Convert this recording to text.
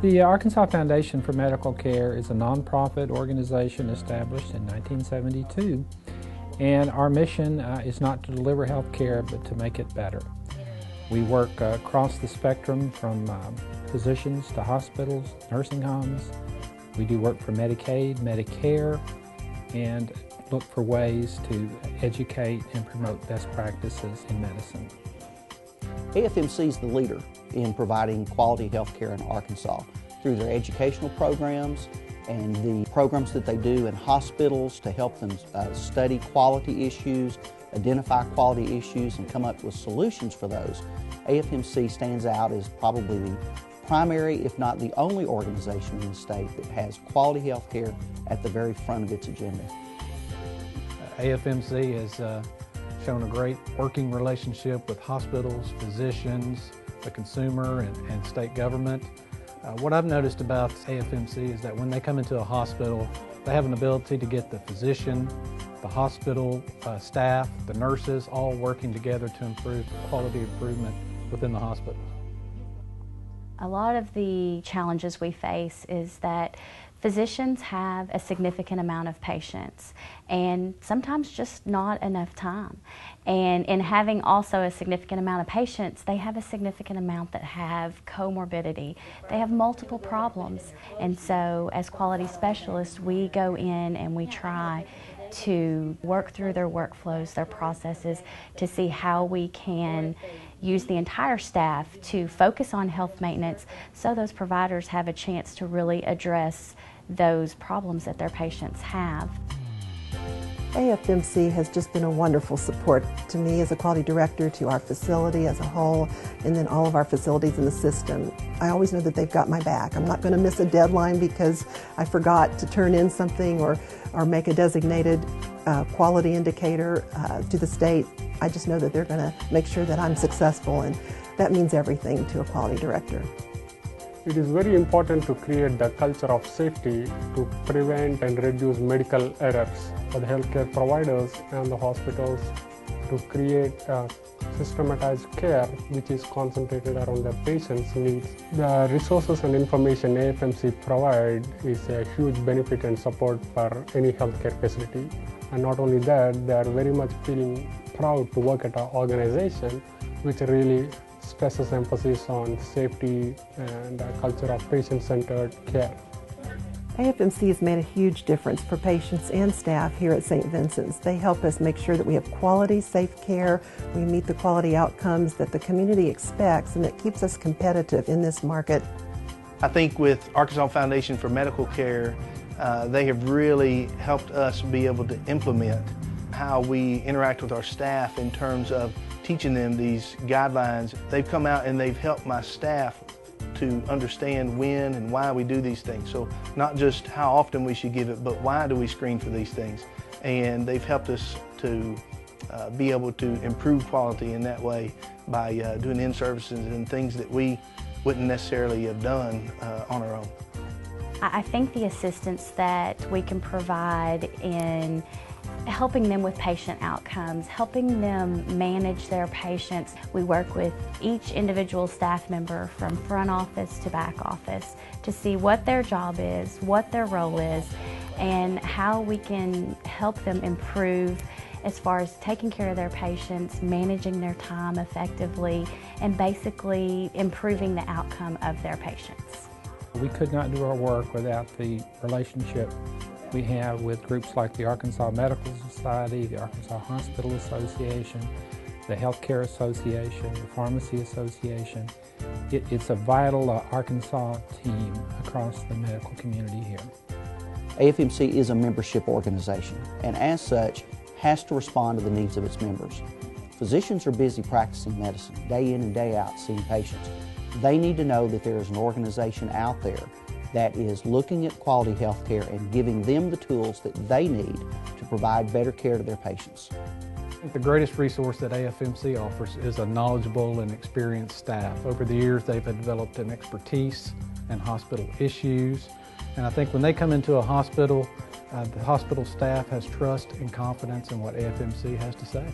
The Arkansas Foundation for Medical Care is a nonprofit organization established in 1972, and our mission is not to deliver health care but to make it better. We work across the spectrum from physicians to hospitals, nursing homes. We do work for Medicaid, Medicare, and look for ways to educate and promote best practices in medicine. AFMC is the leader in providing quality health care in Arkansas through their educational programs and the programs that they do in hospitals to help them study quality issues, identify quality issues, and come up with solutions for those. AFMC stands out as probably the primary, if not the only organization in the state that has quality health care at the very front of its agenda. AFMC has shown a great working relationship with hospitals, physicians, the consumer, and state government. What I've noticed about AFMC is that when they come into a hospital, they have an ability to get the physician, the hospital staff, the nurses, all working together to improve quality improvement within the hospital. A lot of the challenges we face is that physicians have a significant amount of patients and sometimes just not enough time. And in having also a significant amount of patients, they have a significant amount that have comorbidity. They have multiple problems. And so as quality specialists, we go in and we try to work through their workflows, their processes, to see how we can use the entire staff to focus on health maintenance so those providers have a chance to really address those problems that their patients have. AFMC has just been a wonderful support to me as a quality director, to our facility as a whole, and then all of our facilities in the system. I always know that they've got my back. I'm not going to miss a deadline because I forgot to turn in something or make a designated quality indicator to the state. I just know that they're going to make sure that I'm successful, and that means everything to a quality director. It is very important to create the culture of safety to prevent and reduce medical errors for the healthcare providers and the hospitals, to create systematized care which is concentrated around the patient's needs. The resources and information AFMC provide is a huge benefit and support for any healthcare facility. And not only that, they are very much feeling proud to work at our organization, which really stresses emphasis on safety and a culture of patient-centered care. AFMC has made a huge difference for patients and staff here at St. Vincent's. They help us make sure that we have quality, safe care, we meet the quality outcomes that the community expects, and that keeps us competitive in this market. I think with Arkansas Foundation for Medical Care, they have really helped us be able to implement how we interact with our staff in terms of teaching them these guidelines. They've come out and they've helped my staff to understand when and why we do these things. So not just how often we should give it, but why do we screen for these things. And they've helped us to be able to improve quality in that way by doing in-services and things that we wouldn't necessarily have done on our own. I think the assistance that we can provide in helping them with patient outcomes, helping them manage their patients. We work with each individual staff member from front office to back office to see what their job is, what their role is, and how we can help them improve as far as taking care of their patients, managing their time effectively, and basically improving the outcome of their patients. We could not do our work without the relationship we have with groups like the Arkansas Medical Society, the Arkansas Hospital Association, the Healthcare Association, the Pharmacy Association. It's a vital Arkansas team across the medical community here. AFMC is a membership organization, and as such, has to respond to the needs of its members. Physicians are busy practicing medicine, day in and day out, seeing patients. They need to know that there is an organization out there that is looking at quality health care and giving them the tools that they need to provide better care to their patients. The greatest resource that AFMC offers is a knowledgeable and experienced staff. Over the years, they've developed an expertise in hospital issues, and I think when they come into a hospital, the hospital staff has trust and confidence in what AFMC has to say.